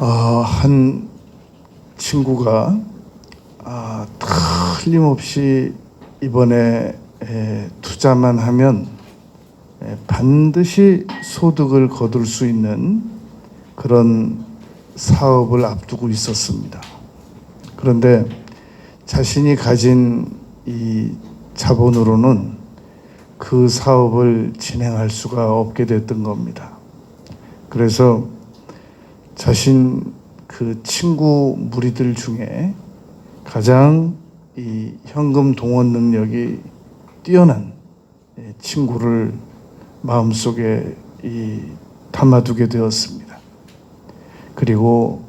한 친구가 틀림없이 이번에 투자만 하면 반드시 소득을 거둘 수 있는 그런 사업을 앞두고 있었습니다. 그런데 자신이 가진 이 자본으로는 그 사업을 진행할 수가 없게 됐던 겁니다. 그래서 자신 그 친구 무리들 중에 가장 이 현금 동원 능력이 뛰어난 친구를 마음속에 담아두게 되었습니다. 그리고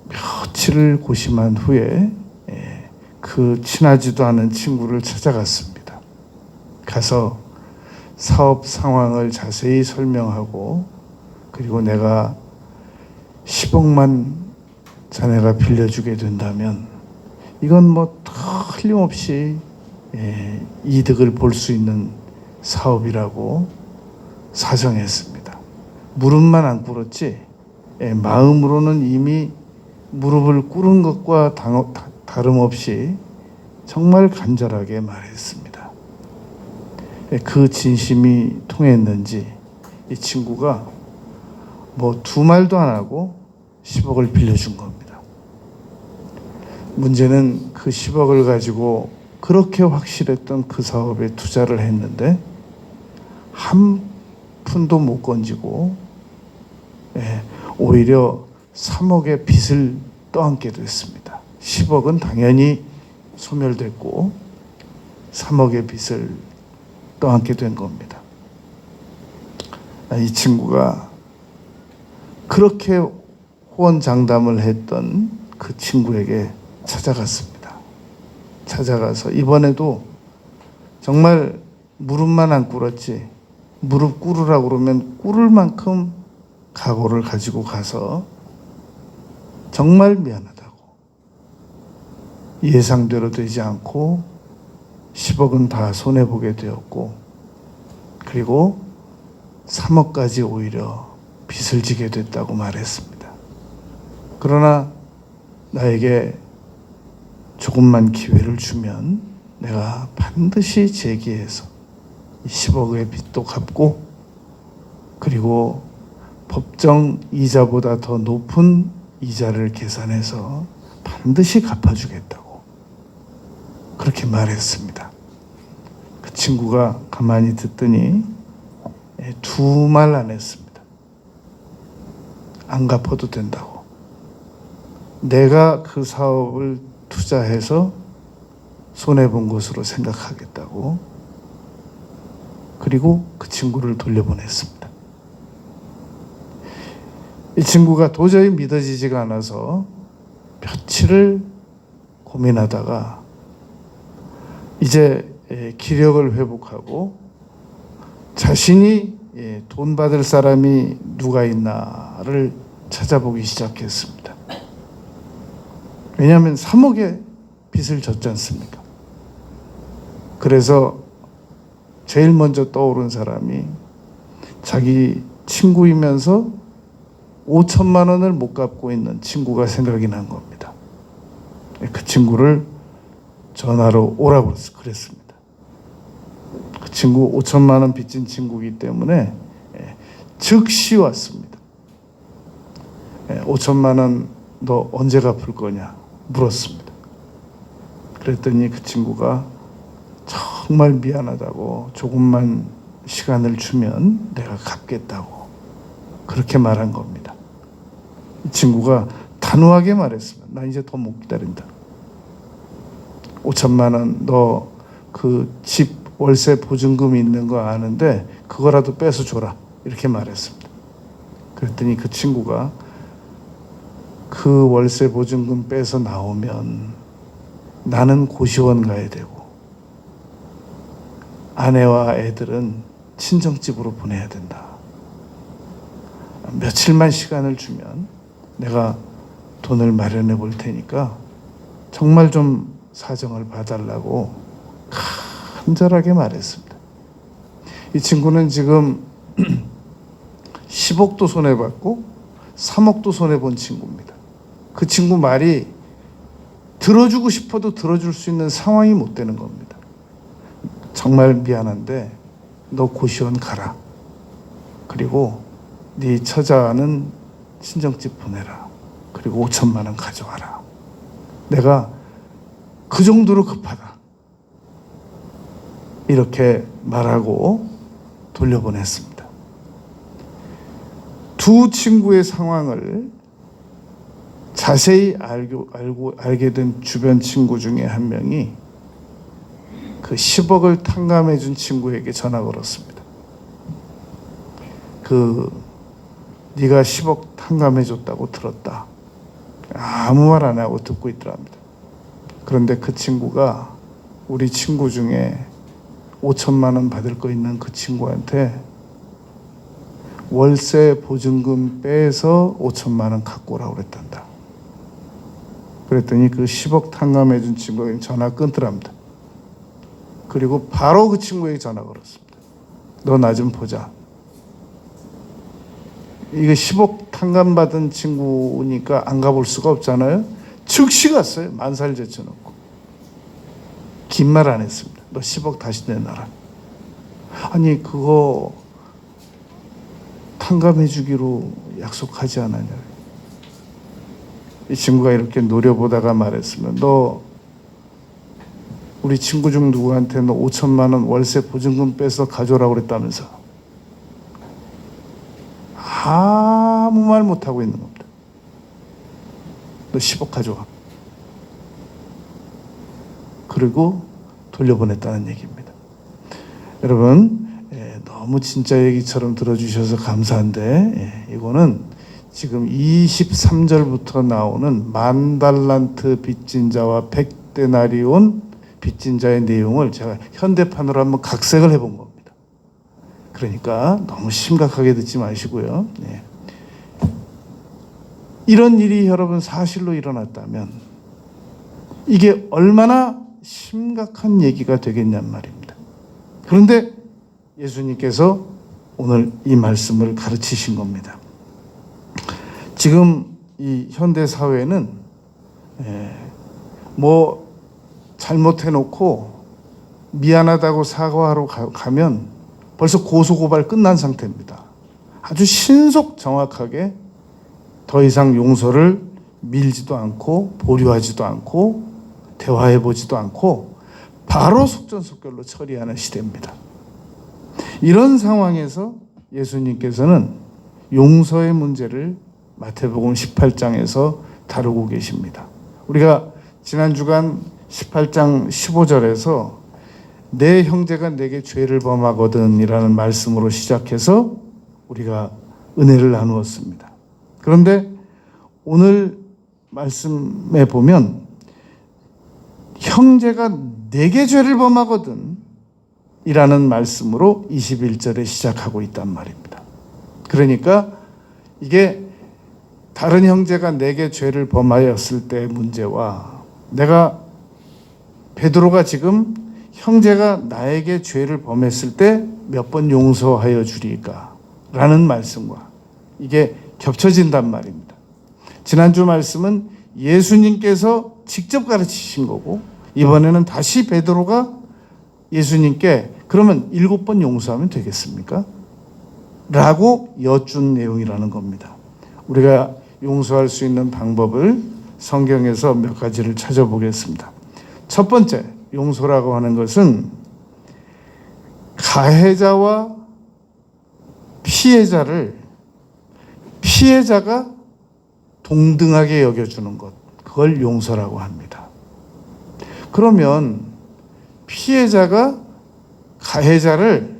며칠을 고심한 후에 그 친하지도 않은 친구를 찾아갔습니다. 가서 사업 상황을 자세히 설명하고, 그리고 내가 10억만 자네가 빌려주게 된다면 이건 틀림없이 이득을 볼 수 있는 사업이라고 사정했습니다. 무릎만 안 꿇었지 마음으로는 이미 무릎을 꿇은 것과 다름없이 정말 간절하게 말했습니다. 그 진심이 통했는지 이 친구가 두 말도 안 하고 10억을 빌려준 겁니다. 문제는 그 10억을 가지고 그렇게 확실했던 그 사업에 투자를 했는데 한 푼도 못 건지고 오히려 3억의 빚을 떠안게 됐습니다. 10억은 당연히 소멸됐고 3억의 빚을 떠안게 된 겁니다. 이 친구가 그렇게 호언장담을 했던 그 친구에게 찾아갔습니다. 찾아가서 이번에도 정말 무릎만 안 꿇었지, 무릎 꿇으라고 그러면 꿇을 만큼 각오를 가지고 가서 정말 미안하다고, 예상대로 되지 않고 10억은 다 손해보게 되었고, 그리고 3억까지 오히려 빚을 지게 됐다고 말했습니다. 그러나 나에게 조금만 기회를 주면 내가 반드시 재기해서 10억의 빚도 갚고, 그리고 법정 이자보다 더 높은 이자를 계산해서 반드시 갚아주겠다고 그렇게 말했습니다. 그 친구가 가만히 듣더니 두 말 안 했습니다. 안 갚아도 된다고. 내가 그 사업을 투자해서 손해본 것으로 생각하겠다고. 그리고 그 친구를 돌려보냈습니다. 이 친구가 도저히 믿어지지가 않아서 며칠을 고민하다가 이제 기력을 회복하고 자신이 돈 받을 사람이 누가 있나를 찾아보기 시작했습니다. 왜냐하면 3억의 빚을 졌지 않습니까? 그래서 제일 먼저 떠오른 사람이 자기 친구이면서 5천만 원을 못 갚고 있는 친구가 생각이 난 겁니다. 그 친구를 전화로 오라고 그랬습니다. 그 친구 5천만 원 빚진 친구이기 때문에 즉시 왔습니다. 5천만 원 너 언제 갚을 거냐 물었습니다. 그랬더니 그 친구가 정말 미안하다고, 조금만 시간을 주면 내가 갚겠다고 그렇게 말한 겁니다. 이 친구가 단호하게 말했습니다. 나 이제 더 못 기다린다. 5천만 원 너 그 집 월세 보증금 있는 거 아는데 그거라도 빼서 줘라 이렇게 말했습니다. 그랬더니 그 친구가 그 월세 보증금 빼서 나오면 나는 고시원 가야 되고 아내와 애들은 친정집으로 보내야 된다. 며칠만 시간을 주면 내가 돈을 마련해 볼 테니까 정말 좀 사정을 봐달라고 간절하게 말했습니다. 이 친구는 지금 10억도 손해봤고 3억도 손해본 친구입니다. 그 친구 말이 들어주고 싶어도 들어줄 수 있는 상황이 못 되는 겁니다. 정말 미안한데 너 고시원 가라. 그리고 네 처자는 친정집 보내라. 그리고 5천만 원 가져와라. 내가 그 정도로 급하다. 이렇게 말하고 돌려보냈습니다. 두 친구의 상황을 자세히 알게 된 주변 친구 중에 한 명이 그 10억을 탕감해 준 친구에게 전화 걸었습니다. 네가 10억 탕감해 줬다고 들었다. 아무 말 안 하고 듣고 있더랍니다. 그런데 그 친구가 우리 친구 중에 5천만 원 받을 거 있는 그 친구한테 월세 보증금 빼서 5천만 원 갖고 오라고 그랬단다. 그랬더니 그 10억 탕감해 준 친구에게 전화 끊더랍니다. 그리고 바로 그 친구에게 전화 걸었습니다. 너 나 좀 보자. 이거 10억 탕감받은 친구니까 안 가볼 수가 없잖아요. 즉시 갔어요. 만살 제쳐놓고. 긴 말 안 했습니다. 너 10억 다시 내놔라. 아니 그거 탕감해 주기로 약속하지 않았냐. 이 친구가 이렇게 노려보다가 말했으면 너 우리 친구 중 누구한테 너 5천만 원 월세 보증금 빼서 가져오라고 그랬다면서. 아무 말 못하고 있는 겁니다. 너 10억 가져와. 그리고 돌려보냈다는 얘기입니다. 여러분 너무 진짜 얘기처럼 들어주셔서 감사한데 이거는 지금 23절부터 나오는 만달란트 빚진 자와 100데나리온 빚진 자의 내용을 제가 현대판으로 한번 각색을 해본 겁니다. 그러니까 너무 심각하게 듣지 마시고요. 이런 일이 여러분 사실로 일어났다면 이게 얼마나 심각한 얘기가 되겠냔 말입니다. 그런데 예수님께서 오늘 이 말씀을 가르치신 겁니다. 지금 이 현대 사회는 뭐 잘못해놓고 미안하다고 사과하러 가면 벌써 고소고발 끝난 상태입니다. 아주 신속 정확하게 더 이상 용서를 밀지도 않고 보류하지도 않고 대화해보지도 않고 바로 속전속결로 처리하는 시대입니다. 이런 상황에서 예수님께서는 용서의 문제를 마태복음 18장에서 다루고 계십니다. 우리가 지난 주간 18장 15절에서 내 형제가 내게 죄를 범하거든 이라는 말씀으로 시작해서 우리가 은혜를 나누었습니다. 그런데 오늘 말씀에 보면 형제가 내게 죄를 범하거든 이라는 말씀으로 21절에 시작하고 있단 말입니다. 그러니까 이게 다른 형제가 내게 죄를 범하였을 때의 문제와 내가 베드로가 지금 형제가 나에게 죄를 범했을 때 몇 번 용서하여 주리까 라는 말씀과 이게 겹쳐진단 말입니다. 지난주 말씀은 예수님께서 직접 가르치신 거고 이번에는 다시 베드로가 예수님께 그러면 7번 용서하면 되겠습니까? 라고 여쭌 내용이라는 겁니다. 우리가 용서할 수 있는 방법을 성경에서 몇 가지를 찾아보겠습니다. 첫 번째, 용서라고 하는 것은 가해자와 피해자가 동등하게 여겨주는 것, 그걸 용서라고 합니다. 그러면 피해자가 가해자를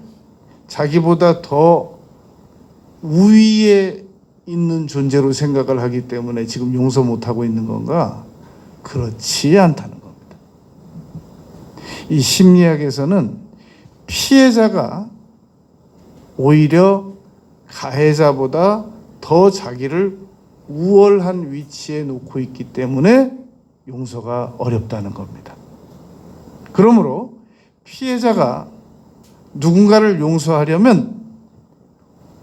자기보다 더 우위에 있는 존재로 생각을 하기 때문에 지금 용서 못하고 있는 건가? 그렇지 않다는 겁니다. 이 심리학에서는 피해자가 오히려 가해자보다 더 자기를 우월한 위치에 놓고 있기 때문에 용서가 어렵다는 겁니다. 그러므로 피해자가 누군가를 용서하려면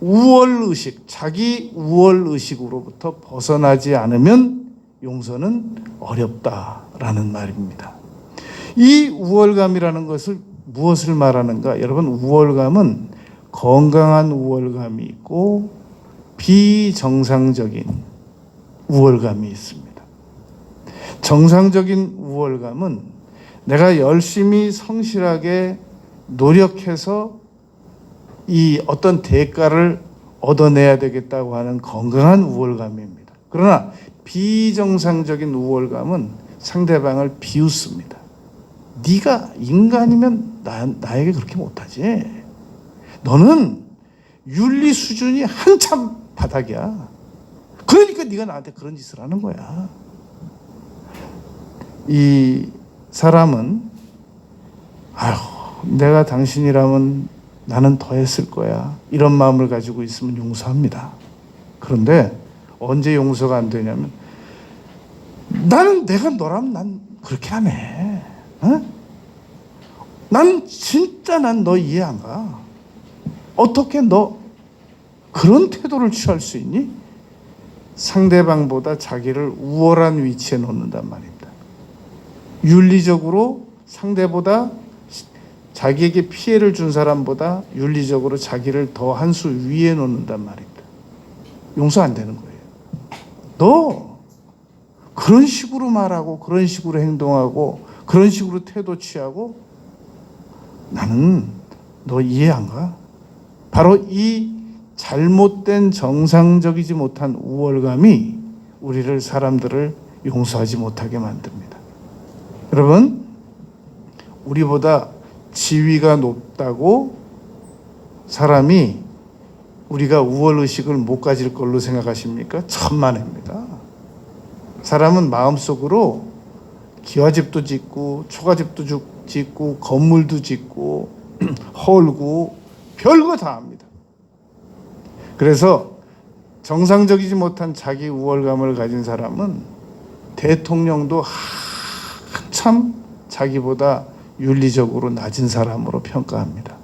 우월의식, 자기 우월의식으로부터 벗어나지 않으면 용서는 어렵다라는 말입니다. 이 우월감이라는 것을 무엇을 말하는가? 여러분, 우월감은 건강한 우월감이 있고 비정상적인 우월감이 있습니다. 정상적인 우월감은 내가 열심히 성실하게 노력해서 이 어떤 대가를 얻어내야 되겠다고 하는 건강한 우월감입니다. 그러나 비정상적인 우월감은 상대방을 비웃습니다. 네가 인간이면 나에게 그렇게 못하지. 너는 윤리 수준이 한참 바닥이야. 그러니까 네가 나한테 그런 짓을 하는 거야. 이 사람은 내가 당신이라면 나는 더 했을 거야. 이런 마음을 가지고 있으면 용서합니다. 그런데 언제 용서가 안 되냐면 내가 너라면 난 그렇게 안 해. 어? 난 진짜 너 이해 안 가. 어떻게 너 그런 태도를 취할 수 있니? 상대방보다 자기를 우월한 위치에 놓는단 말입니다. 윤리적으로 상대보다 자기에게 피해를 준 사람보다 윤리적으로 자기를 더 한 수 위에 놓는단 말입니다. 용서 안 되는 거예요. 너 그런 식으로 말하고 그런 식으로 행동하고 그런 식으로 태도 취하고 나는 너 이해 안 가? 바로 이 잘못된 정상적이지 못한 우월감이 우리를 사람들을 용서하지 못하게 만듭니다. 여러분, 우리보다 지위가 높다고 사람이 우리가 우월의식을 못 가질 걸로 생각하십니까? 천만에입니다. 사람은 마음속으로 기와집도 짓고 초가집도 짓고 건물도 짓고 헐고 별거 다 합니다. 그래서 정상적이지 못한 자기 우월감을 가진 사람은 대통령도 한참 자기보다 윤리적으로 낮은 사람으로 평가합니다.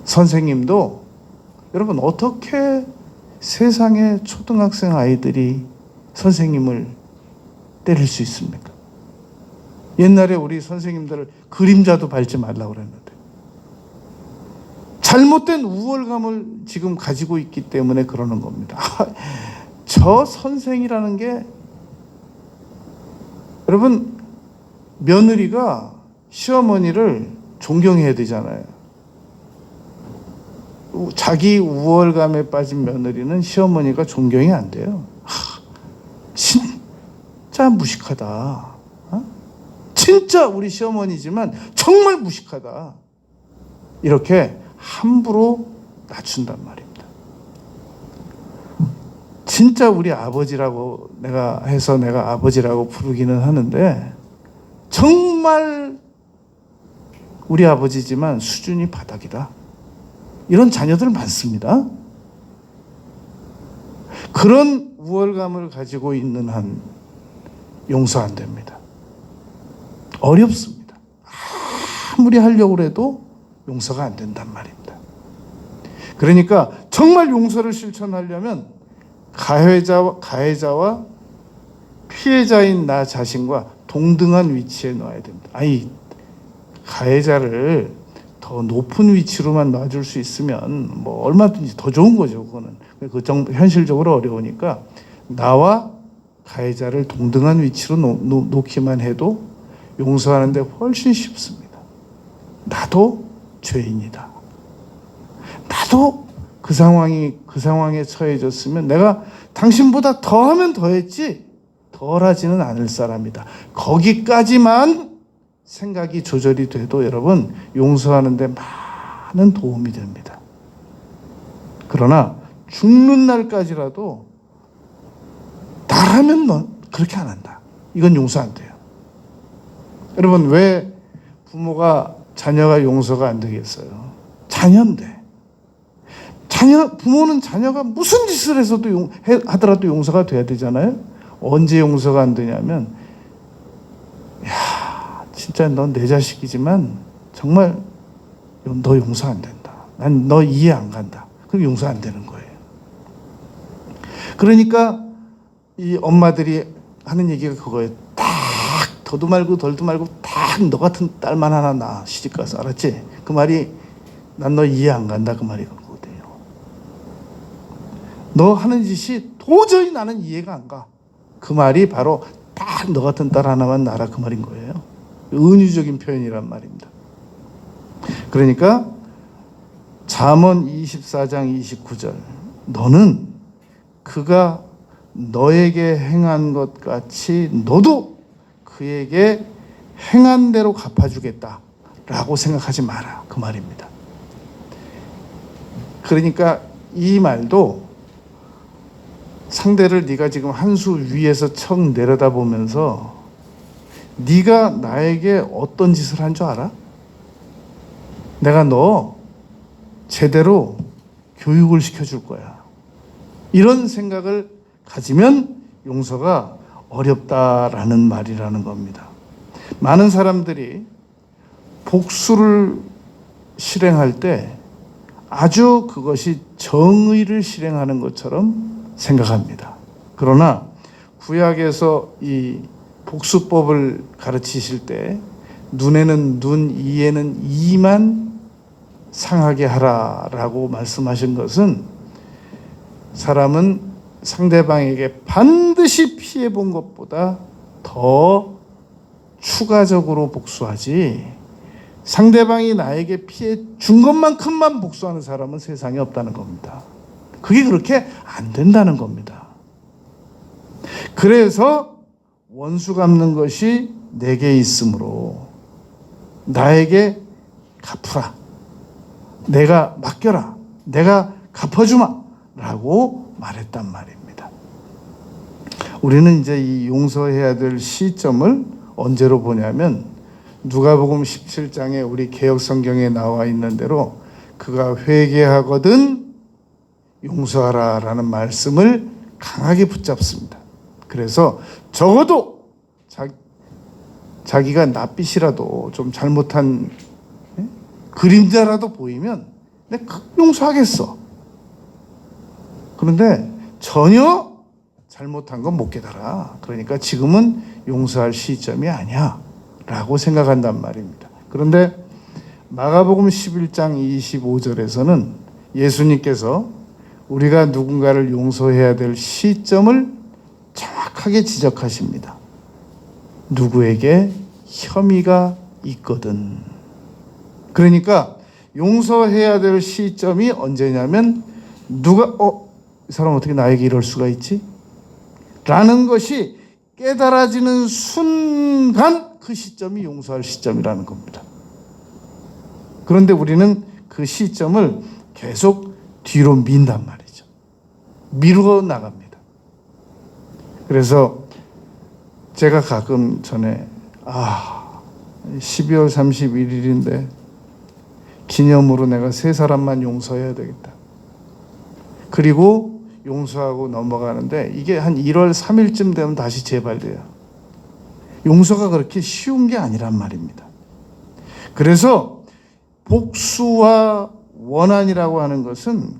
선생님도 여러분 어떻게 세상의 초등학생 아이들이 선생님을 때릴 수 있습니까? 옛날에 우리 선생님들을 그림자도 밟지 말라고 그랬는데 잘못된 우월감을 지금 가지고 있기 때문에 그러는 겁니다. 저 선생이라는 게 여러분 며느리가 시어머니를 존경해야 되잖아요. 자기 우월감에 빠진 며느리는 시어머니가 존경이 안 돼요. 진짜 무식하다. 진짜 우리 시어머니지만 정말 무식하다. 이렇게 함부로 낮춘단 말입니다. 진짜 우리 아버지라고 내가 아버지라고 부르기는 하는데 정말 우리 아버지지만 수준이 바닥이다. 이런 자녀들 많습니다. 그런 우월감을 가지고 있는 한 용서 안 됩니다. 어렵습니다. 아무리 하려고 해도 용서가 안 된단 말입니다. 그러니까 정말 용서를 실천하려면 가해자와 피해자인 나 자신과 동등한 위치에 놔야 됩니다. 가해자를 더 높은 위치로만 놔줄 수 있으면 뭐 얼마든지 더 좋은 거죠. 그거는 현실적으로 어려우니까 나와 가해자를 동등한 위치로 놓기만 해도 용서하는데 훨씬 쉽습니다. 나도 죄인이다. 나도 그 상황에 처해졌으면 내가 당신보다 더하면 더했지 덜 하지는 않을 사람이다. 거기까지만 생각이 조절이 돼도 여러분 용서하는 데 많은 도움이 됩니다. 그러나 죽는 날까지라도 나라면 넌 그렇게 안 한다. 이건 용서 안 돼요. 여러분 왜 자녀가 용서가 안 되겠어요? 자녀인데. 부모는 자녀가 무슨 짓을 하더라도 용서가 돼야 되잖아요. 언제 용서가 안 되냐면 진짜 넌 내 자식이지만 정말 너 용서 안 된다. 난 너 이해 안 간다. 그럼 용서 안 되는 거예요. 그러니까 이 엄마들이 하는 얘기가 그거예요. 딱 더도 말고 덜도 말고 딱 너 같은 딸만 하나 낳아, 시집가서. 알았지? 그 말이 난 너 이해 안 간다, 그 말이 그거거든요. 너 하는 짓이 도저히 나는 이해가 안 가. 그 말이 바로 딱 너 같은 딸 하나만 낳아라, 그 말인 거예요. 은유적인 표현이란 말입니다. 그러니까 잠언 24장 29절, 너는 그가 너에게 행한 것 같이 너도 그에게 행한 대로 갚아주겠다 라고 생각하지 마라, 그 말입니다. 그러니까 이 말도 상대를 네가 지금 한 수 위에서 척 내려다보면서 네가 나에게 어떤 짓을 한 줄 알아? 내가 너 제대로 교육을 시켜줄 거야. 이런 생각을 가지면 용서가 어렵다라는 말이라는 겁니다. 많은 사람들이 복수를 실행할 때 아주 그것이 정의를 실행하는 것처럼 생각합니다. 그러나 구약에서 이 복수법을 가르치실 때 눈에는 눈, 이에는 이만 상하게 하라라고 말씀하신 것은 사람은 상대방에게 반드시 피해 본 것보다 더 추가적으로 복수하지, 상대방이 나에게 피해 준 것만큼만 복수하는 사람은 세상에 없다는 겁니다. 그게 그렇게 안 된다는 겁니다. 그래서 원수 갚는 것이 내게 있으므로 나에게 갚으라, 내가 맡겨라, 내가 갚아주마 라고 말했단 말입니다. 우리는 이제 이 용서해야 될 시점을 언제로 보냐면 누가복음 17장에 우리 개역 성경에 나와 있는 대로 그가 회개하거든 용서하라라는 말씀을 강하게 붙잡습니다. 그래서 적어도 자기가 낯빛이라도 좀 잘못한 그림자라도 보이면 내가 용서하겠어. 그런데 전혀 잘못한 건 못 깨달아. 그러니까 지금은 용서할 시점이 아니야 라고 생각한단 말입니다. 그런데 마가복음 11장 25절에서는 예수님께서 우리가 누군가를 용서해야 될 시점을 정확하게 지적하십니다. 누구에게 혐의가 있거든. 그러니까 용서해야 될 시점이 언제냐면 누가 이 사람 어떻게 나에게 이럴 수가 있지? 라는 것이 깨달아지는 순간 그 시점이 용서할 시점이라는 겁니다. 그런데 우리는 그 시점을 계속 뒤로 민단 말이죠. 미루어 나갑니다. 그래서 제가 가끔 전에 12월 31일인데 기념으로 내가 3사람만 용서해야 되겠다. 그리고 용서하고 넘어가는데 이게 한 1월 3일쯤 되면 다시 재발돼요. 용서가 그렇게 쉬운 게 아니란 말입니다. 그래서 복수와 원한이라고 하는 것은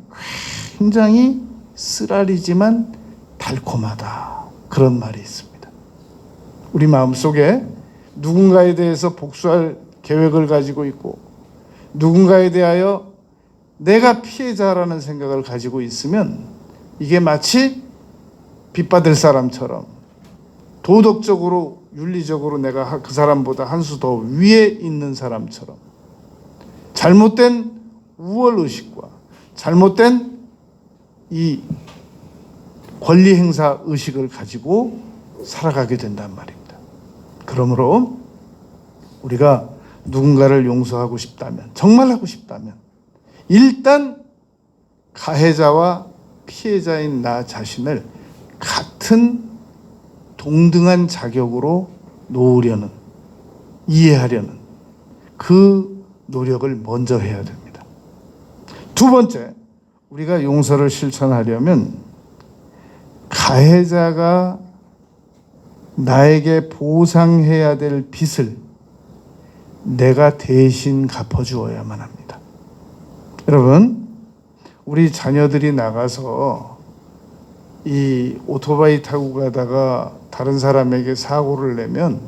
굉장히 쓰라리지만 달콤하다, 그런 말이 있습니다. 우리 마음속에 누군가에 대해서 복수할 계획을 가지고 있고 누군가에 대하여 내가 피해자라는 생각을 가지고 있으면 이게 마치 빚받을 사람처럼 도덕적으로 윤리적으로 내가 그 사람보다 한 수 더 위에 있는 사람처럼 잘못된 우월의식과 잘못된 이 권리행사 의식을 가지고 살아가게 된단 말입니다. 그러므로 우리가 누군가를 용서하고 싶다면, 정말 하고 싶다면 일단 가해자와 피해자인 나 자신을 같은 동등한 자격으로 놓으려는, 이해하려는 그 노력을 먼저 해야 됩니다. 두 번째, 우리가 용서를 실천하려면 가해자가 나에게 보상해야 될 빚을 내가 대신 갚아주어야만 합니다. 여러분, 우리 자녀들이 나가서 이 오토바이 타고 가다가 다른 사람에게 사고를 내면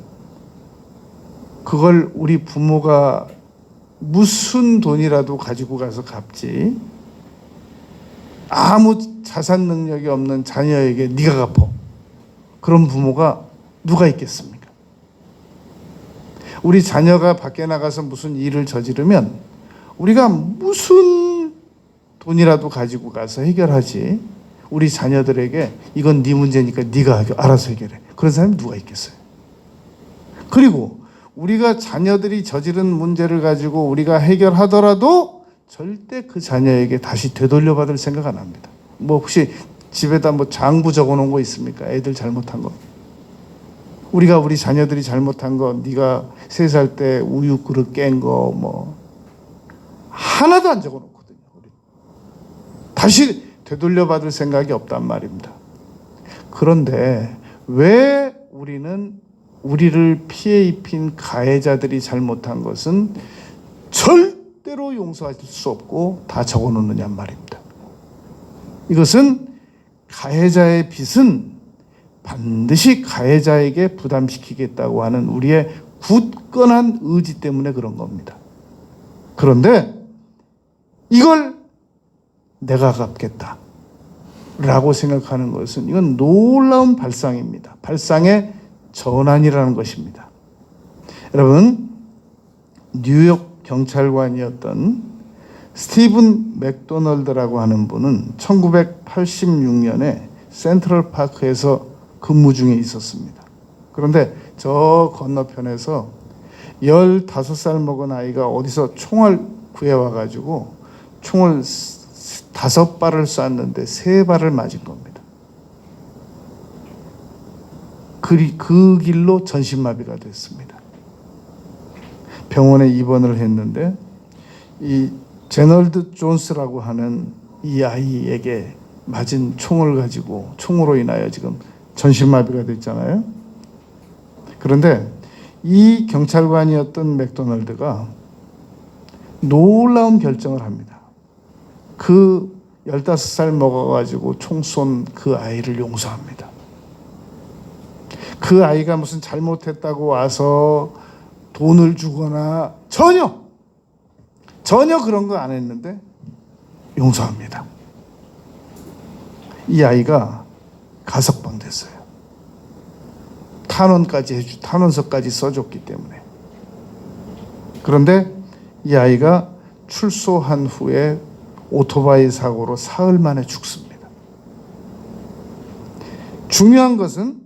그걸 우리 부모가 무슨 돈이라도 가지고 가서 갚지, 아무 자산 능력이 없는 자녀에게 네가 갚어, 그런 부모가 누가 있겠습니까? 우리 자녀가 밖에 나가서 무슨 일을 저지르면 우리가 무슨 돈이라도 가지고 가서 해결하지, 우리 자녀들에게 이건 네 문제니까 네가 알아서 해결해, 그런 사람이 누가 있겠어요? 그리고 우리가 자녀들이 저지른 문제를 가지고 우리가 해결하더라도 절대 그 자녀에게 다시 되돌려받을 생각 안 합니다. 뭐 혹시 집에다 뭐 장부 적어놓은 거 있습니까? 애들 잘못한 거. 우리가 우리 자녀들이 잘못한 거, 네가 3살 때 우유 그릇 깬 거 뭐 하나도 안 적어놓거든요. 다시 되돌려받을 생각이 없단 말입니다. 그런데 왜 우리는 우리를 피해 입힌 가해자들이 잘못한 것은 절대로 용서할 수 없고 다 적어놓느냐 말입니다. 이것은 가해자의 빚은 반드시 가해자에게 부담시키겠다고 하는 우리의 굳건한 의지 때문에 그런 겁니다. 그런데 이걸 내가 갚겠다 라고 생각하는 것은 이건 놀라운 발상입니다. 발상의 전환이라는 것입니다. 여러분, 뉴욕 경찰관이었던 스티븐 맥도널드라고 하는 분은 1986년에 센트럴파크에서 근무 중에 있었습니다. 그런데 저 건너편에서 15살 먹은 아이가 어디서 총을 구해와가지고 총을 5발을 쐈는데 3발을 맞은 겁니다. 그 길로 전신마비가 됐습니다. 병원에 입원을 했는데 이 제널드 존스라고 하는 이 아이에게 맞은 총을 가지고, 총으로 인하여 지금 전신마비가 됐잖아요. 그런데 이 경찰관이었던 맥도널드가 놀라운 결정을 합니다. 그 15살 먹어가지고 총 쏜 그 아이를 용서합니다. 그 아이가 무슨 잘못했다고 와서 돈을 주거나 전혀 그런 거 안 했는데 용서합니다. 이 아이가 가석방 됐어요. 탄원서까지 써줬기 때문에. 그런데 이 아이가 출소한 후에 오토바이 사고로 사흘 만에 죽습니다. 중요한 것은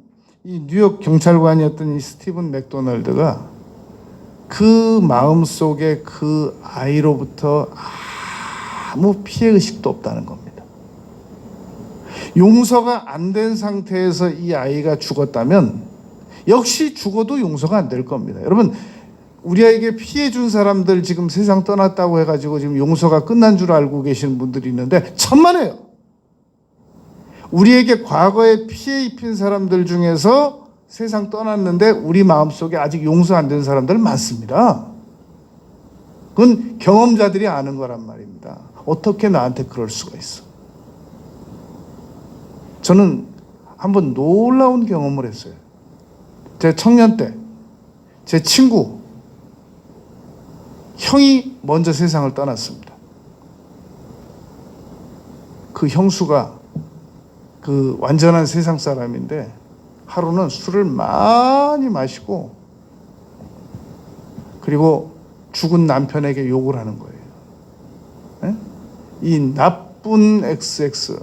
이 뉴욕 경찰관이었던 이 스티븐 맥도널드가 그 마음속에 그 아이로부터 아무 피해의식도 없다는 겁니다. 용서가 안 된 상태에서 이 아이가 죽었다면 역시 죽어도 용서가 안 될 겁니다. 여러분, 우리에게 피해 준 사람들 지금 세상 떠났다고 해가지고 지금 용서가 끝난 줄 알고 계시는 분들이 있는데 천만에요. 우리에게 과거에 피해 입힌 사람들 중에서 세상 떠났는데 우리 마음속에 아직 용서 안 된 사람들 많습니다. 그건 경험자들이 아는 거란 말입니다. 어떻게 나한테 그럴 수가 있어? 저는 한번 놀라운 경험을 했어요. 제 청년 때 제 친구 형이 먼저 세상을 떠났습니다. 그 형수가 그 완전한 세상 사람인데 하루는 술을 많이 마시고 그리고 죽은 남편에게 욕을 하는 거예요. 네? 이 나쁜 XX,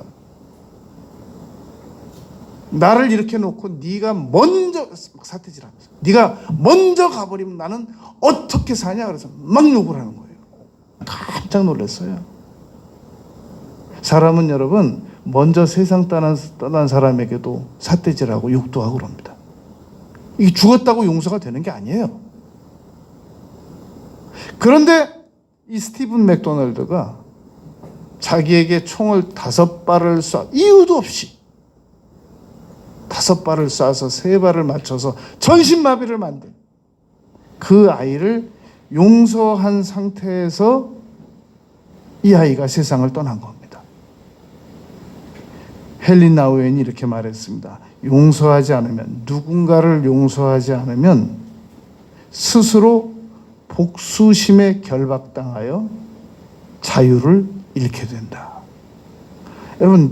나를 이렇게 놓고 네가 먼저 사태질하면서 네가 먼저 가버리면 나는 어떻게 사냐, 그래서 막 욕을 하는 거예요. 깜짝 놀랐어요. 사람은 여러분 먼저 세상 떠난 사람에게도 삿대질하고 욕도 하고 그럽니다. 이게 죽었다고 용서가 되는 게 아니에요. 그런데 이 스티븐 맥도널드가 자기에게 총을 5발을 쏴, 이유도 없이 5발을 쏴서 3발을 맞춰서 전신마비를 만든 그 아이를 용서한 상태에서 이 아이가 세상을 떠난 겁니다. 헨리 나우엔이 이렇게 말했습니다. 용서하지 않으면, 누군가를 용서하지 않으면 스스로 복수심에 결박당하여 자유를 잃게 된다. 여러분,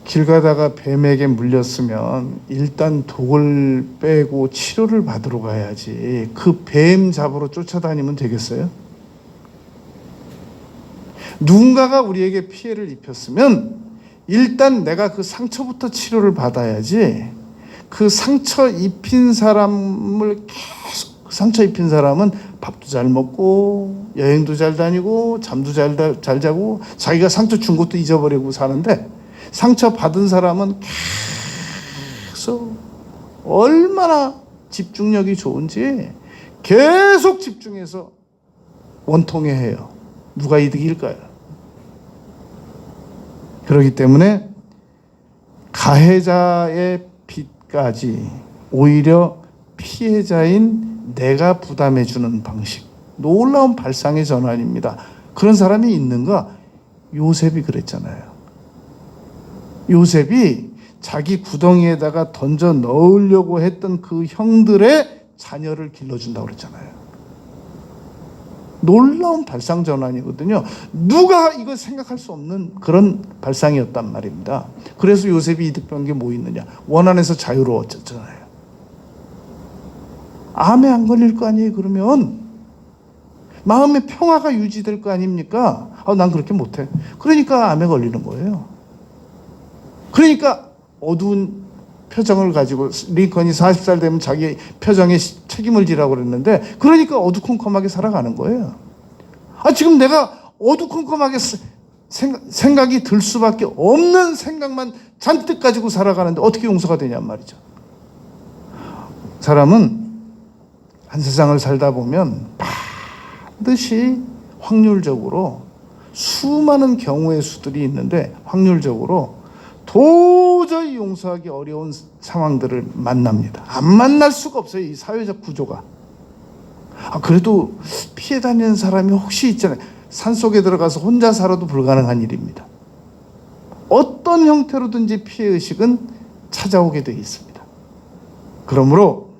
길 가다가 뱀에게 물렸으면 일단 독을 빼고 치료를 받으러 가야지 그 뱀 잡으러 쫓아다니면 되겠어요? 누군가가 우리에게 피해를 입혔으면 일단 내가 그 상처부터 치료를 받아야지, 그 상처 입힌 사람을 계속, 상처 입힌 사람은 밥도 잘 먹고 여행도 잘 다니고 잠도 잘 자고 자기가 상처 준 것도 잊어버리고 사는데, 상처 받은 사람은 계속 얼마나 집중력이 좋은지 계속 집중해서 원통해 해요. 누가 이득일까요? 그렇기 때문에 가해자의 빚까지 오히려 피해자인 내가 부담해 주는 방식, 놀라운 발상의 전환입니다. 그런 사람이 있는가? 요셉이 그랬잖아요. 요셉이 자기 구덩이에다가 던져 넣으려고 했던 그 형들의 자녀를 길러준다고 그랬잖아요. 놀라운 발상 전환이거든요. 누가 이걸 생각할 수 없는 그런 발상이었단 말입니다. 그래서 요셉이 이득 본 게 뭐 있느냐? 원한에서 자유로워졌잖아요. 암에 안 걸릴 거 아니에요, 그러면. 마음의 평화가 유지될 거 아닙니까? 난 그렇게 못해. 그러니까 암에 걸리는 거예요. 그러니까 어두운 표정을 가지고, 링컨이 40살 되면 자기 표정에 책임을 지라고 그랬는데, 그러니까 어두컴컴하게 살아가는 거예요. 지금 내가 어두컴컴하게 생각이 들 수밖에 없는 생각만 잔뜩 가지고 살아가는데 어떻게 용서가 되냔 말이죠. 사람은 한 세상을 살다 보면 반드시 확률적으로 수많은 경우의 수들이 있는데, 확률적으로 도저히 용서하기 어려운 상황들을 만납니다. 안 만날 수가 없어요, 이 사회적 구조가. 그래도 피해 다니는 사람이 혹시 있잖아요. 산속에 들어가서 혼자 살아도 불가능한 일입니다. 어떤 형태로든지 피해의식은 찾아오게 되어 있습니다. 그러므로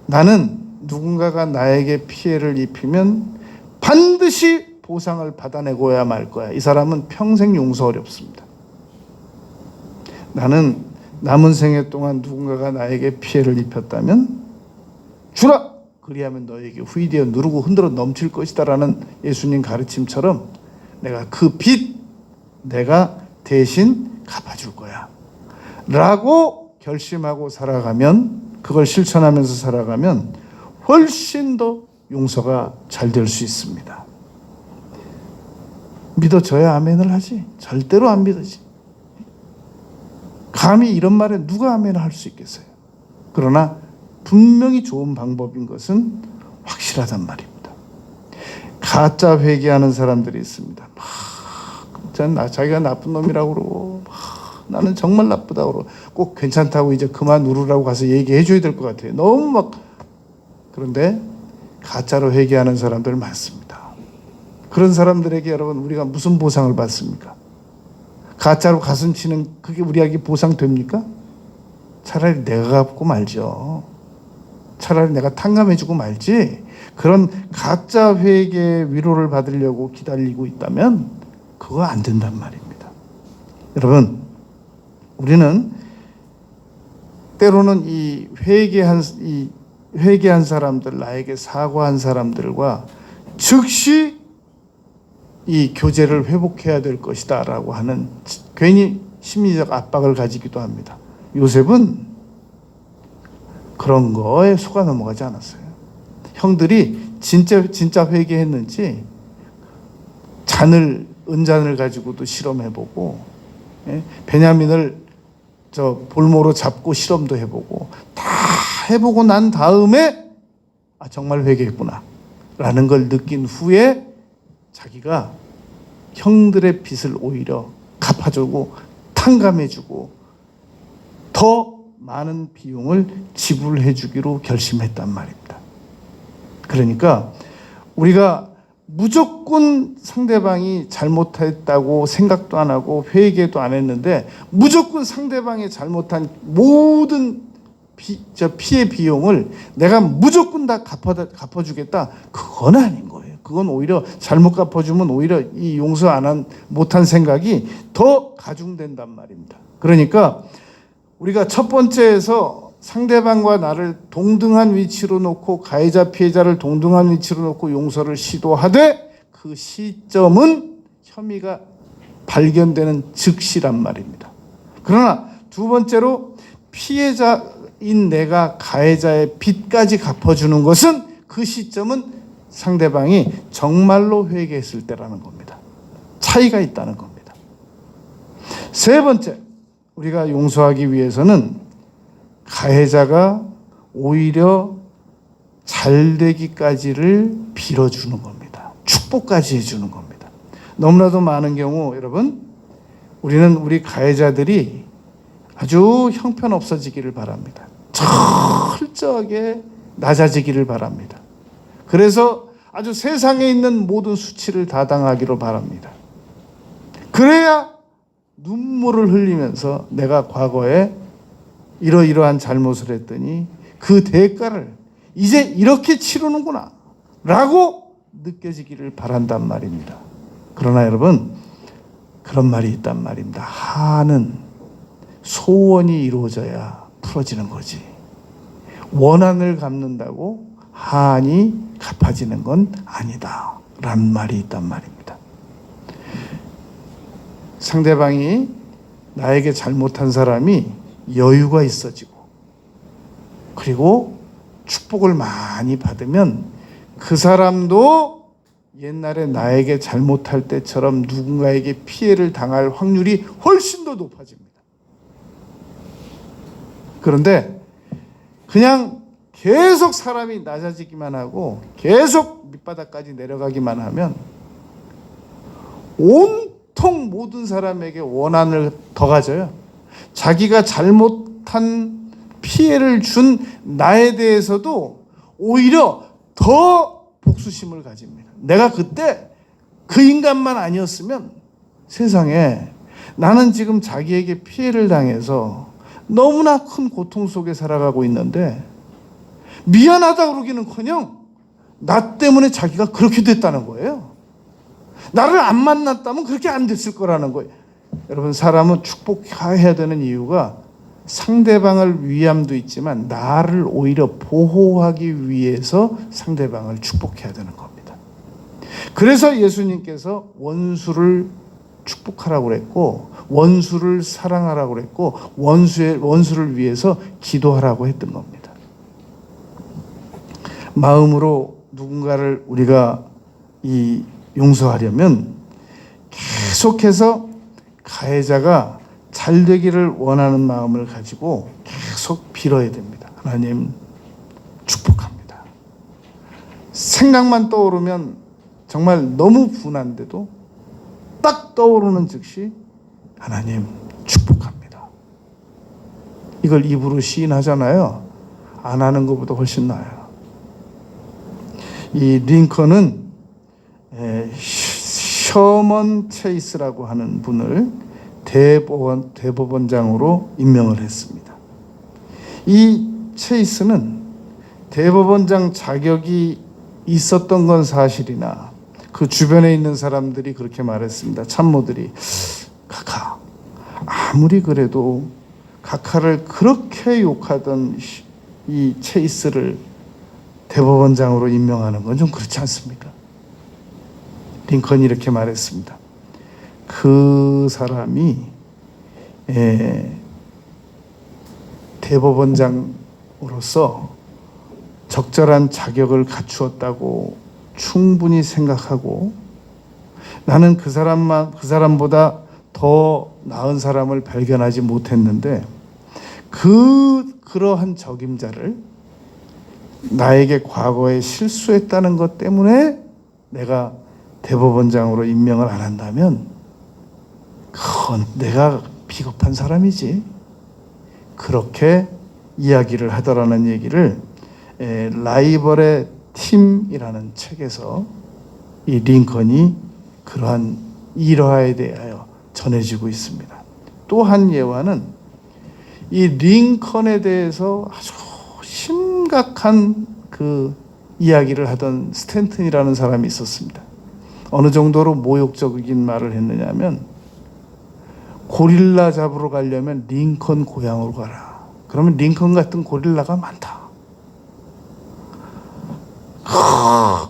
나는 누군가가 나에게 피해를 입히면 반드시 보상을 받아내고야 말 거야. 이 사람은 평생 용서 어렵습니다. 나는 남은 생애 동안 누군가가 나에게 피해를 입혔다면 주라! 그리하면 너에게 후이되어 누르고 흔들어 넘칠 것이다 라는 예수님 가르침처럼 내가 그 빚 내가 대신 갚아줄 거야 라고 결심하고 살아가면, 그걸 실천하면서 살아가면 훨씬 더 용서가 잘 될 수 있습니다. 믿어줘야 아멘을 하지, 절대로 안 믿어지. 감히 이런 말에 누가 아멘을 할 수 있겠어요? 그러나 분명히 좋은 방법인 것은 확실하단 말입니다. 가짜 회개하는 사람들이 있습니다. 자기가 나쁜 놈이라고 그러고, 나는 정말 나쁘다고 그러고, 꼭 괜찮다고 이제 그만 누르라고 가서 얘기해 줘야 될 것 같아요. 너무 그런데 가짜로 회개하는 사람들 많습니다. 그런 사람들에게 여러분, 우리가 무슨 보상을 받습니까? 가짜로 가슴 치는 그게 우리에게 보상됩니까? 차라리 내가 갚고 말죠. 차라리 내가 탕감해주고 말지. 그런 가짜 회개의 위로를 받으려고 기다리고 있다면 그거 안 된단 말입니다. 여러분, 우리는 때로는 이 회개한 사람들, 나에게 사과한 사람들과 즉시 이 교제를 회복해야 될 것이다 라고 하는 괜히 심리적 압박을 가지기도 합니다. 요셉은 그런 거에 속아 넘어가지 않았어요. 형들이 진짜 회개했는지 은잔을 가지고도 실험해보고, 베냐민을 볼모로 잡고 실험도 해보고, 다 해보고 난 다음에 정말 회개했구나 라는 걸 느낀 후에 자기가 형들의 빚을 오히려 갚아주고 탕감해주고 더 많은 비용을 지불해 주기로 결심했단 말입니다. 그러니까 우리가 무조건 상대방이 잘못했다고 생각도 안 하고 회개도 안 했는데 무조건 상대방이 잘못한 모든 피해 비용을 내가 무조건 다 갚아주겠다. 그건 아닌 거예요. 그건 오히려 잘못 갚아주면 오히려 이 용서 못한 생각이 더 가중된단 말입니다. 그러니까 우리가 첫 번째에서 상대방과 나를 동등한 위치로 놓고 가해자 피해자를 동등한 위치로 놓고 용서를 시도하되 그 시점은 혐의가 발견되는 즉시란 말입니다. 그러나 두 번째로 피해자인 내가 가해자의 빚까지 갚아주는 것은 그 시점은 상대방이 정말로 회개했을 때라는 겁니다. 차이가 있다는 겁니다. 세 번째, 우리가 용서하기 위해서는 가해자가 오히려 잘되기까지를 빌어주는 겁니다. 축복까지 해주는 겁니다. 너무나도 많은 경우 여러분, 우리는 우리 가해자들이 아주 형편없어지기를 바랍니다. 철저하게 낮아지기를 바랍니다. 그래서 아주 세상에 있는 모든 수치를 다 당하기로 바랍니다. 그래야 눈물을 흘리면서 내가 과거에 이러이러한 잘못을 했더니 그 대가를 이제 이렇게 치르는구나 라고 느껴지기를 바란단 말입니다. 그러나 여러분, 그런 말이 있단 말입니다. 한은 소원이 이루어져야 풀어지는 거지, 원한을 갚는다고 한이 갚아지는 건 아니다 라는 말이 있단 말입니다. 상대방이 나에게 잘못한 사람이 여유가 있어지고 그리고 축복을 많이 받으면 그 사람도 옛날에 나에게 잘못할 때처럼 누군가에게 피해를 당할 확률이 훨씬 더 높아집니다. 그런데 그냥 계속 사람이 낮아지기만 하고 계속 밑바닥까지 내려가기만 하면 온통 모든 사람에게 원한을 더 가져요. 자기가 잘못한 피해를 준 나에 대해서도 오히려 더 복수심을 가집니다. 내가 그때 그 인간만 아니었으면 세상에 나는 지금 자기에게 피해를 당해서 너무나 큰 고통 속에 살아가고 있는데 미안하다 그러기는커녕 나 때문에 자기가 그렇게 됐다는 거예요. 나를 안 만났다면 그렇게 안 됐을 거라는 거예요. 여러분, 사람은 축복해야 되는 이유가 상대방을 위함도 있지만 나를 오히려 보호하기 위해서 상대방을 축복해야 되는 겁니다. 그래서 예수님께서 원수를 축복하라고 그랬고 원수를 사랑하라고 그랬고 원수를 위해서 기도하라고 했던 겁니다. 마음으로 누군가를 우리가 용서하려면 계속해서 가해자가 잘 되기를 원하는 마음을 가지고 계속 빌어야 됩니다. 하나님 축복합니다. 생각만 떠오르면 정말 너무 분한데도 딱 떠오르는 즉시 하나님 축복합니다. 이걸 입으로 시인하잖아요. 안 하는 것보다 훨씬 나아요. 이 링컨은 셔먼 체이스라고 하는 분을 대법원장으로 임명을 했습니다. 이 체이스는 대법원장 자격이 있었던 건 사실이나 그 주변에 있는 사람들이 그렇게 말했습니다. 참모들이 카카, 아무리 그래도 카카를 그렇게 욕하던 이 체이스를 대법원장으로 임명하는 건 좀 그렇지 않습니까? 링컨이 이렇게 말했습니다. 그 사람이 대법원장으로서 적절한 자격을 갖추었다고 충분히 생각하고 나는 그 사람보다 더 나은 사람을 발견하지 못했는데 그러한 적임자를 나에게 과거에 실수했다는 것 때문에 내가 대법원장으로 임명을 안 한다면 그건 내가 비겁한 사람이지. 그렇게 이야기를 하더라는 얘기를 라이벌의 팀이라는 책에서 이 링컨이 그러한 일화에 대하여 전해지고 있습니다. 또 한 예화는 이 링컨에 대해서 아주 심각한 그 이야기를 하던 스탠튼이라는 사람이 있었습니다. 어느 정도로 모욕적인 말을 했느냐면, 고릴라 잡으러 가려면 링컨 고향으로 가라. 그러면 링컨 같은 고릴라가 많다.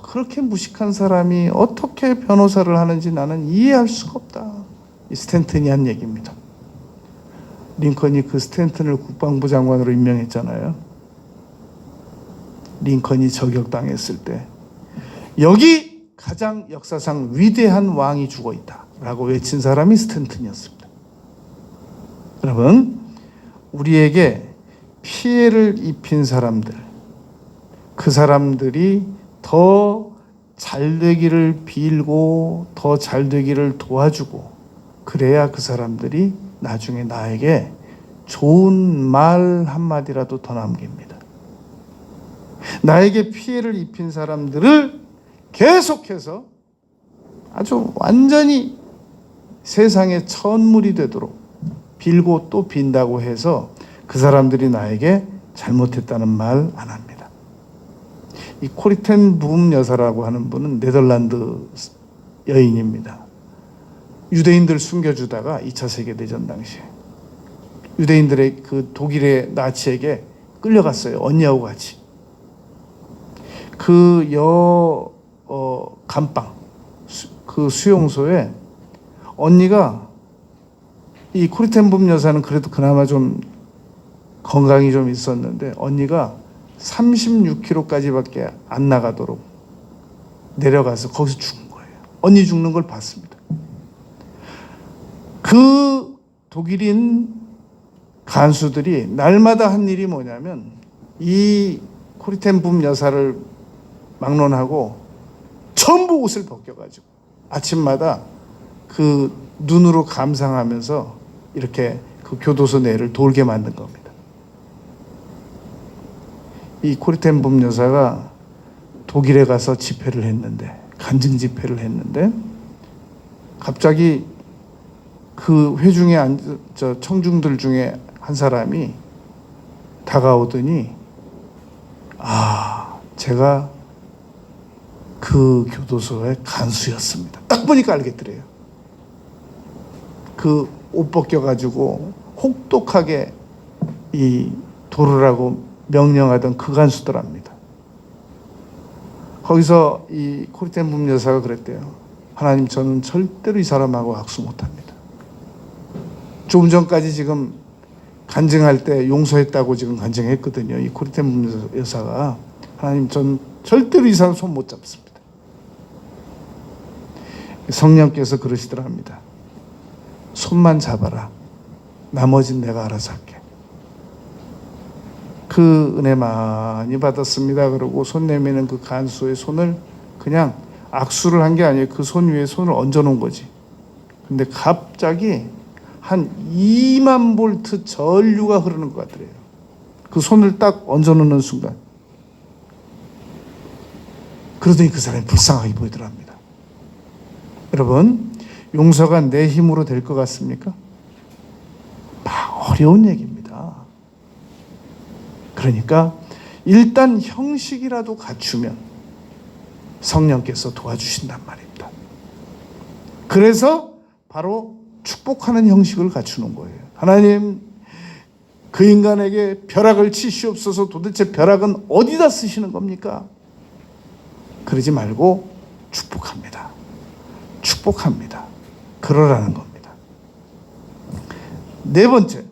그렇게 무식한 사람이 어떻게 변호사를 하는지 나는 이해할 수가 없다. 이 스탠튼이 한 얘기입니다. 링컨이 그 스탠튼을 국방부 장관으로 임명했잖아요. 링컨이 저격당했을 때 여기 가장 역사상 위대한 왕이 죽어 있다 라고 외친 사람이 스탠튼이었습니다. 여러분, 우리에게 피해를 입힌 사람들, 그 사람들이 더 잘되기를 빌고 더 잘되기를 도와주고, 그래야 그 사람들이 나중에 나에게 좋은 말 한마디라도 더 남깁니다. 나에게 피해를 입힌 사람들을 계속해서 아주 완전히 세상의 천물이 되도록 빌고 또 빈다고 해서 그 사람들이 나에게 잘못했다는 말 안 합니다. 이 코리텐 붐 여사라고 하는 분은 네덜란드 여인입니다. 유대인들 숨겨주다가 2차 세계대전 당시에 유대인들의 그 독일의 나치에게 끌려갔어요. 언니하고 같이. 그 감방, 그 수용소에 언니가, 이 코리텐붐 여사는 그래도 그나마 좀 건강이 좀 있었는데 언니가 36km까지밖에 안 나가도록 내려가서 거기서 죽은 거예요. 언니 죽는 걸 봤습니다. 그 독일인 간수들이 날마다 한 일이 뭐냐면, 이 코리텐붐 여사를 막론하고 전부 옷을 벗겨가지고 아침마다 그 눈으로 감상하면서 이렇게 그 교도소 내를 돌게 만든 겁니다. 이 코리텐붐 여사가 독일에 가서 집회를 했는데, 간증 집회를 했는데, 갑자기 그 회중에 청중들 중에 한 사람이 다가오더니, 제가 그 교도소의 간수였습니다. 딱 보니까 알겠더래요. 그 옷 벗겨가지고 혹독하게 이 도르라고 명령하던 그 간수더랍니다. 거기서 이 코리텐붐 여사가 그랬대요. 하나님, 저는 절대로 이 사람하고 악수 못합니다. 조금 전까지 지금 간증할 때 용서했다고 지금 간증했거든요. 이 코리텐붐 여사가, 하나님, 전 절대로 이 사람 손 못 잡습니다. 성령께서 그러시더랍니다. 손만 잡아라. 나머지는 내가 알아서 할게. 그 은혜 많이 받았습니다. 그러고 손 내미는 그 간수의 손을 그냥 악수를 한 게 아니에요. 그 손 위에 손을 얹어놓은 거지. 근데 갑자기 한 2만 볼트 전류가 흐르는 것 같더래요. 그 손을 딱 얹어놓는 순간. 그러더니 그 사람이 불쌍하게 보이더랍니다. 여러분, 용서가 내 힘으로 될 것 같습니까? 어려운 얘기입니다. 그러니까 일단 형식이라도 갖추면 성령께서 도와주신단 말입니다. 그래서 바로 축복하는 형식을 갖추는 거예요. 하나님, 그 인간에게 벼락을 치시옵소서. 도대체 벼락은 어디다 쓰시는 겁니까? 그러지 말고 축복합니다. 축복합니다. 그러라는 겁니다. 네 번째,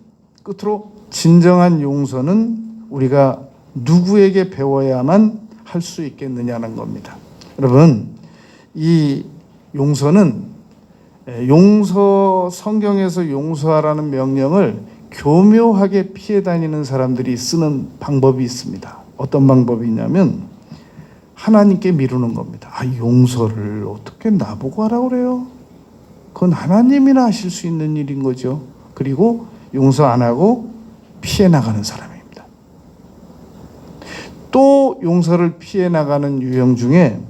끝으로 진정한 용서는 우리가 누구에게 배워야만 할 수 있겠느냐는 겁니다. 여러분, 이 용서는 성경에서 용서하라는 명령을 교묘하게 피해 다니는 사람들이 쓰는 방법이 있습니다. 어떤 방법이 있냐면 하나님께 미루는 겁니다. 용서를 어떻게 나보고 하라고 그래요? 그건 하나님이나 하실 수 있는 일인 거죠. 그리고 용서 안 하고 피해 나가는 사람입니다. 또 용서를 피해 나가는 유형 중에,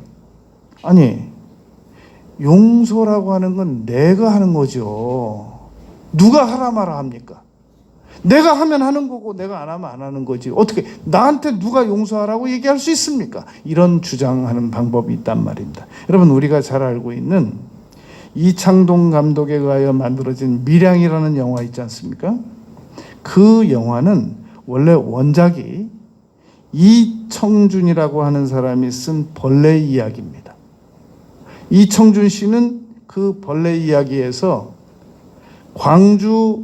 용서라고 하는 건 내가 하는 거죠. 누가 하라 마라 합니까? 내가 하면 하는 거고 내가 안 하면 안 하는 거지. 어떻게 나한테 누가 용서하라고 얘기할 수 있습니까? 이런 주장하는 방법이 있단 말입니다. 여러분, 우리가 잘 알고 있는 이창동 감독에 의하여 만들어진 밀양이라는 영화 있지 않습니까? 그 영화는 원래 원작이 이청준이라고 하는 사람이 쓴 벌레 이야기입니다. 이청준 씨는 그 벌레 이야기에서 광주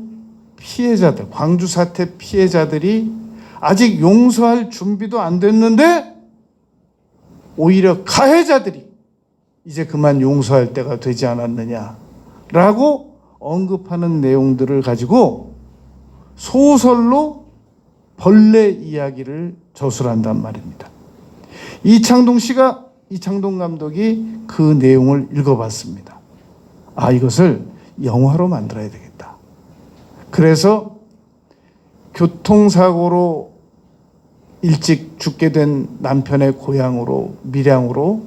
피해자들, 광주 사태 피해자들이 아직 용서할 준비도 안 됐는데 오히려 가해자들이 이제 그만 용서할 때가 되지 않았느냐라고 언급하는 내용들을 가지고 소설로 벌레 이야기를 저술한단 말입니다. 이창동 감독이 그 내용을 읽어봤습니다. 아, 이것을 영화로 만들어야 되겠다. 그래서 교통사고로 일찍 죽게 된 남편의 고향으로 밀양으로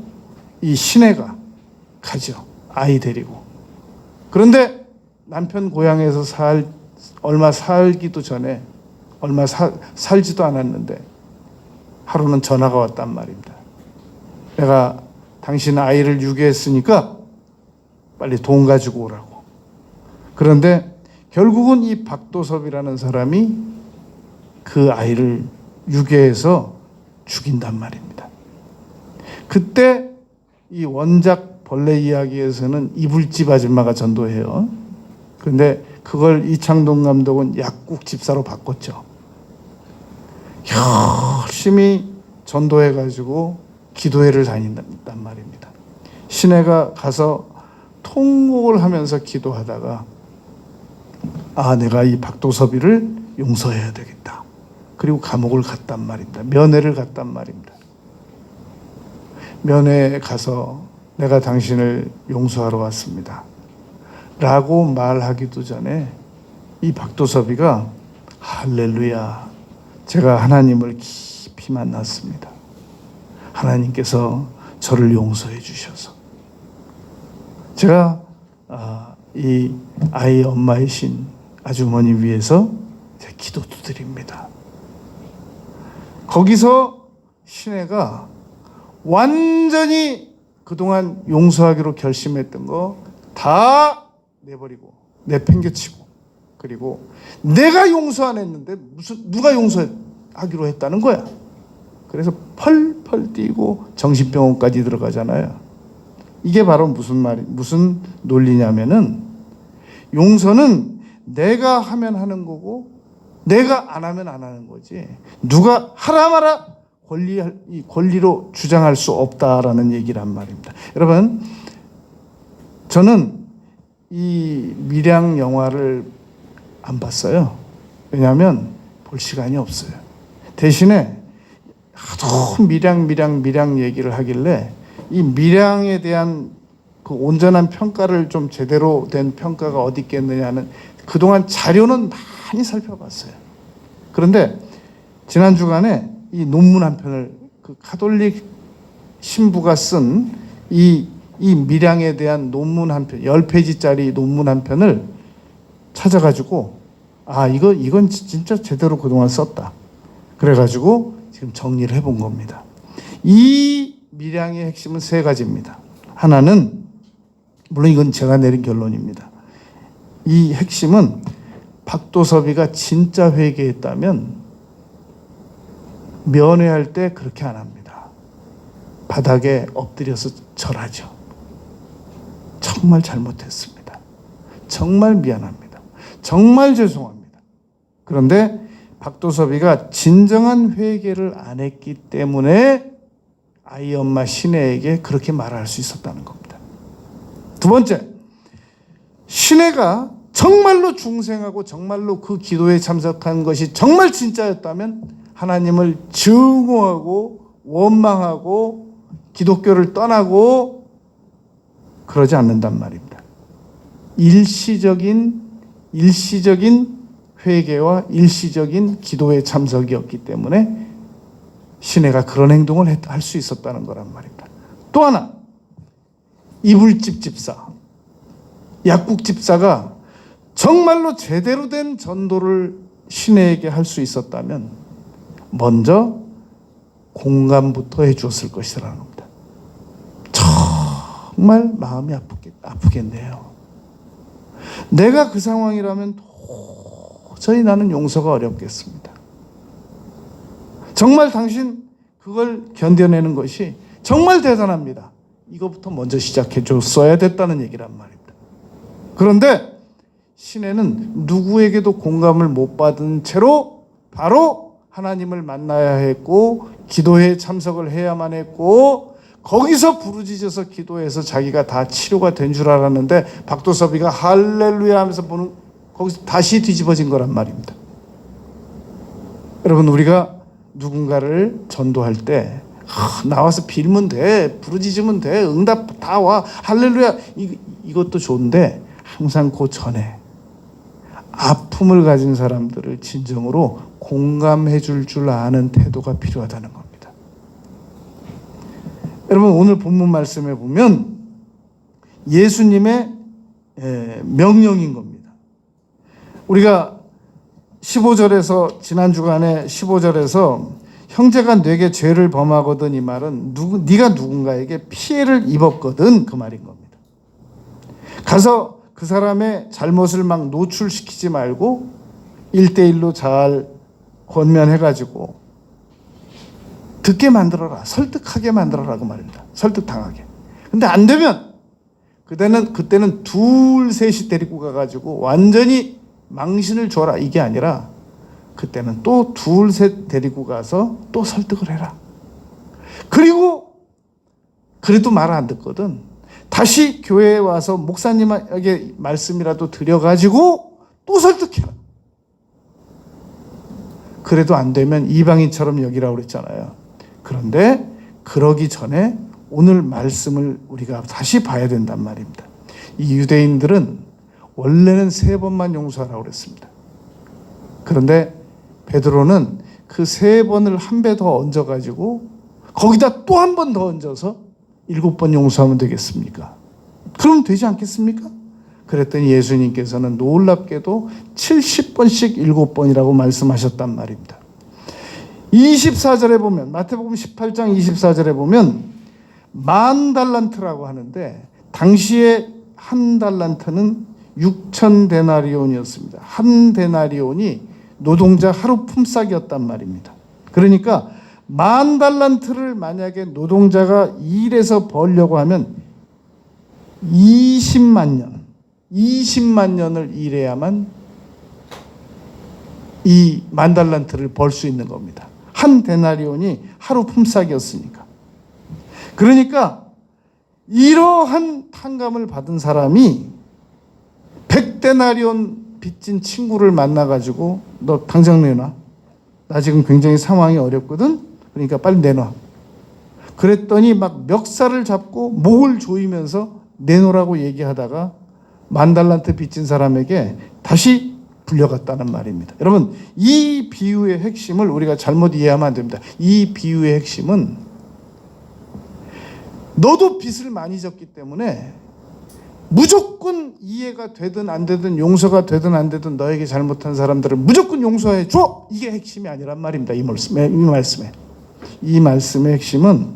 이 신혜가 가죠. 아이 데리고. 그런데 남편 고향에서 얼마 살기도 전에 얼마 살지도 않았는데 하루는 전화가 왔단 말입니다. 내가 당신 아이를 유괴했으니까 빨리 돈 가지고 오라고. 그런데 결국은 이 박도섭이라는 사람이 그 아이를 유괴해서 죽인단 말입니다. 그때 이 원작 벌레 이야기에서는 이불집 아줌마가 전도해요. 그런데 그걸 이창동 감독은 약국 집사로 바꿨죠. 열심히 전도해가지고 기도회를 다닌단 말입니다. 신혜가 가서 통곡을 하면서 기도하다가 아, 내가 이 박도섭이를 용서해야 되겠다. 그리고 감옥을 갔단 말입니다. 면회를 갔단 말입니다. 면회에 가서 내가 당신을 용서하러 왔습니다. 라고 말하기도 전에 이 박도섭이가 할렐루야, 제가 하나님을 깊이 만났습니다. 하나님께서 저를 용서해 주셔서 제가 이 아이 엄마이신 아주머니 위해서 제 기도도 드립니다. 거기서 신혜가 완전히 그동안 용서하기로 결심했던 거 다 내버리고 내팽개치고, 그리고 내가 용서 안 했는데 누가 용서하기로 했다는 거야. 그래서 펄펄 뛰고 정신병원까지 들어가잖아요. 이게 바로 무슨 논리냐면은 용서는 내가 하면 하는 거고 내가 안 하면 안 하는 거지, 누가 하라 마라 권리로 주장할 수 없다라는 얘기란 말입니다. 여러분, 저는 이 밀양 영화를 안 봤어요. 왜냐하면 볼 시간이 없어요. 대신에 하도 밀양 얘기를 하길래 이 밀양에 대한 그 온전한 평가를 좀 제대로 된 평가가 어디 있겠느냐는 그동안 자료는 많이 살펴봤어요. 그런데 지난 주간에 이 논문 한 편을 그 카톨릭 신부가 쓴 이 밀양에 대한 논문 한 편, 10페이지짜리 논문 한 편을 찾아가지고 아, 이건 진짜 제대로 그동안 썼다. 그래가지고 지금 정리를 해본 겁니다. 이 밀양의 핵심은 세 가지입니다. 하나는, 물론 이건 제가 내린 결론입니다. 이 핵심은 박도섭이가 진짜 회개했다면 면회할 때 그렇게 안 합니다. 바닥에 엎드려서 절하죠. 정말 잘못했습니다. 정말 미안합니다. 정말 죄송합니다. 그런데 박도섭이가 진정한 회개를 안 했기 때문에 아이 엄마 신혜에게 그렇게 말할 수 있었다는 겁니다. 두 번째, 신혜가 정말로 중생하고 정말로 그 기도에 참석한 것이 정말 진짜였다면 하나님을 증오하고 원망하고 기독교를 떠나고 그러지 않는단 말입니다. 일시적인 회개와 일시적인 기도의 참석이었기 때문에 신혜가 그런 행동을 할 수 있었다는 거란 말입니다. 또 하나, 이불집 집사, 약국 집사가 정말로 제대로 된 전도를 시내에게 할 수 있었다면 먼저 공감부터 해주었을 것이라는 겁니다. 정말 마음이 아프겠네요. 내가 그 상황이라면 도저히 나는 용서가 어렵겠습니다. 정말 당신 그걸 견뎌내는 것이 정말 대단합니다. 이것부터 먼저 시작해 줬어야 됐다는 얘기란 말입니다. 그런데 시내는 누구에게도 공감을 못 받은 채로 바로 하나님을 만나야 했고 기도에 참석을 해야만 했고 거기서 부르짖어서 기도해서 자기가 다 치료가 된 줄 알았는데 박도섭이가 할렐루야 하면서 보는 거기서 다시 뒤집어진 거란 말입니다. 여러분, 우리가 누군가를 전도할 때 나와서 빌면 돼, 부르짖으면 돼, 응답 다 와, 할렐루야, 이것도 좋은데 항상 그 전에 아픔을 가진 사람들을 진정으로 공감해 줄 아는 태도가 필요하다는 겁니다. 여러분, 오늘 본문 말씀에 보면 예수님의 명령인 겁니다. 우리가 15절에서 지난 주간에 15절에서 형제가 네게 죄를 범하거든, 이 말은 네가 누군가에게 피해를 입었거든, 그 말인 겁니다. 가서 그 사람의 잘못을 막 노출시키지 말고 1대1로 잘 권면해가지고 듣게 만들어라, 설득하게 만들어라, 그 말입니다. 설득당하게. 근데 안 되면 그때는 둘 셋이 데리고 가가지고 완전히 망신을 줘라, 이게 아니라 그때는 또 둘 셋 데리고 가서 또 설득을 해라. 그리고 그래도 말 안 듣거든, 다시 교회에 와서 목사님에게 말씀이라도 드려가지고 또 설득해라. 그래도 안 되면 이방인처럼 여기라고 그랬잖아요. 그런데 그러기 전에 오늘 말씀을 우리가 다시 봐야 된단 말입니다. 이 유대인들은 원래는 3번만 용서하라고 그랬습니다. 그런데 베드로는 그 3번을 한 배 더 얹어가지고 거기다 또 한 번 더 얹어서 7번 용서하면 되겠습니까? 그러면 되지 않겠습니까? 그랬더니 예수님께서는 놀랍게도 70번씩 7번이라고 말씀하셨단 말입니다. 24절에 보면, 마태복음 18장 24절에 보면 10,000달란트라고 하는데 당시에 한 달란트는 6,000데나리온이었습니다. 한 데나리온이 노동자 하루 품삯이었단 말입니다. 그러니까 10,000달란트를 만약에 노동자가 일해서 벌려고 하면 20만 년을 일해야만 이 10,000달란트를 벌 수 있는 겁니다. 한 데나리온이 하루 품삯이었으니까. 그러니까 이러한 탕감을 받은 사람이 100데나리온 빚진 친구를 만나가지고 너 당장 내놔, 나 지금 굉장히 상황이 어렵거든, 그러니까 빨리 내놔. 그랬더니 막 멱살을 잡고 목을 조이면서 내놓으라고 얘기하다가 10,000달란트 빚진 사람에게 다시 불려갔다는 말입니다. 여러분, 이 비유의 핵심을 우리가 잘못 이해하면 안 됩니다. 이 비유의 핵심은 너도 빚을 많이 졌기 때문에 무조건 이해가 되든 안 되든 용서가 되든 안 되든 너에게 잘못한 사람들을 무조건 용서해 줘, 이게 핵심이 아니란 말입니다. 이 말씀의 핵심은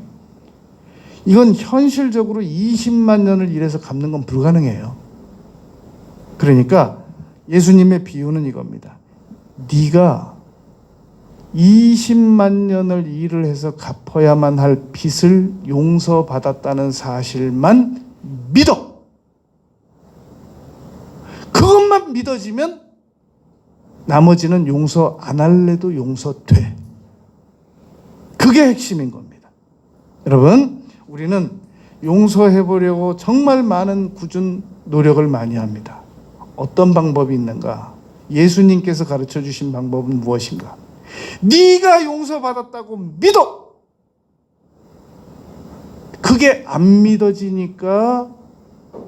이건 현실적으로 20만 년을 일해서 갚는 건 불가능해요. 그러니까 예수님의 비유는 이겁니다. 네가 20만 년을 일을 해서 갚아야만 할 빚을 용서받았다는 사실만 믿어. 그것만 믿어지면 나머지는 용서 안 할래도 용서돼. 그게 핵심인 겁니다. 여러분, 우리는 용서해보려고 정말 많은 굳은 노력을 많이 합니다. 어떤 방법이 있는가? 예수님께서 가르쳐 주신 방법은 무엇인가? 네가 용서받았다고 믿어! 그게 안 믿어지니까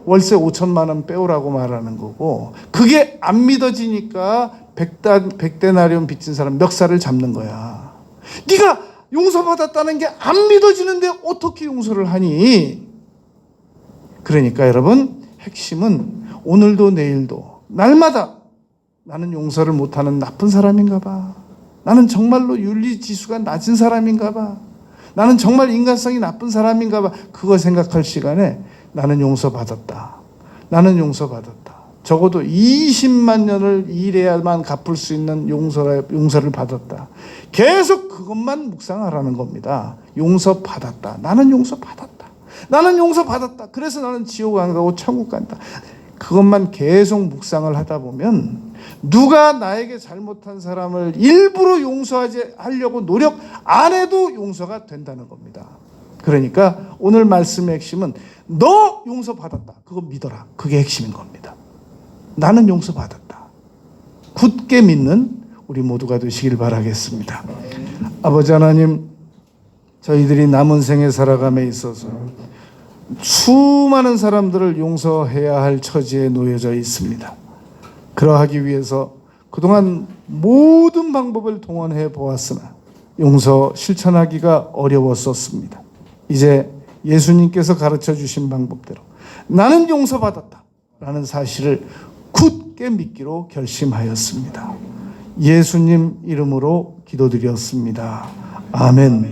월세 5천만 원 빼오라고 말하는 거고, 그게 안 믿어지니까 100데나리온 빚진 사람 멱살을 잡는 거야. 네가 용서받았다는 게 안 믿어지는데 어떻게 용서를 하니? 그러니까 여러분, 핵심은 오늘도 내일도 날마다 나는 용서를 못하는 나쁜 사람인가 봐. 나는 정말로 윤리지수가 낮은 사람인가 봐. 나는 정말 인간성이 나쁜 사람인가 봐. 그거 생각할 시간에 나는 용서받았다. 나는 용서받았다. 적어도 20만 년을 일해야만 갚을 수 있는 용서를 받았다. 계속 그것만 묵상하라는 겁니다. 용서받았다. 나는 용서받았다. 나는 용서받았다. 그래서 나는 지옥 안 가고 천국 간다. 그것만 계속 묵상을 하다 보면 누가 나에게 잘못한 사람을 일부러 용서하지 하려고 노력 안 해도 용서가 된다는 겁니다. 그러니까 오늘 말씀의 핵심은 너 용서받았다. 그거 믿어라. 그게 핵심인 겁니다. 나는 용서받았다. 굳게 믿는 우리 모두가 되시길 바라겠습니다. 아버지 하나님, 저희들이 남은 생에 살아감에 있어서 수많은 사람들을 용서해야 할 처지에 놓여져 있습니다. 그러하기 위해서 그동안 모든 방법을 동원해 보았으나 용서 실천하기가 어려웠었습니다. 이제 예수님께서 가르쳐 주신 방법대로 나는 용서받았다 라는 사실을 굳게 믿기로 결심하였습니다. 예수님 이름으로 기도드렸습니다. 아멘.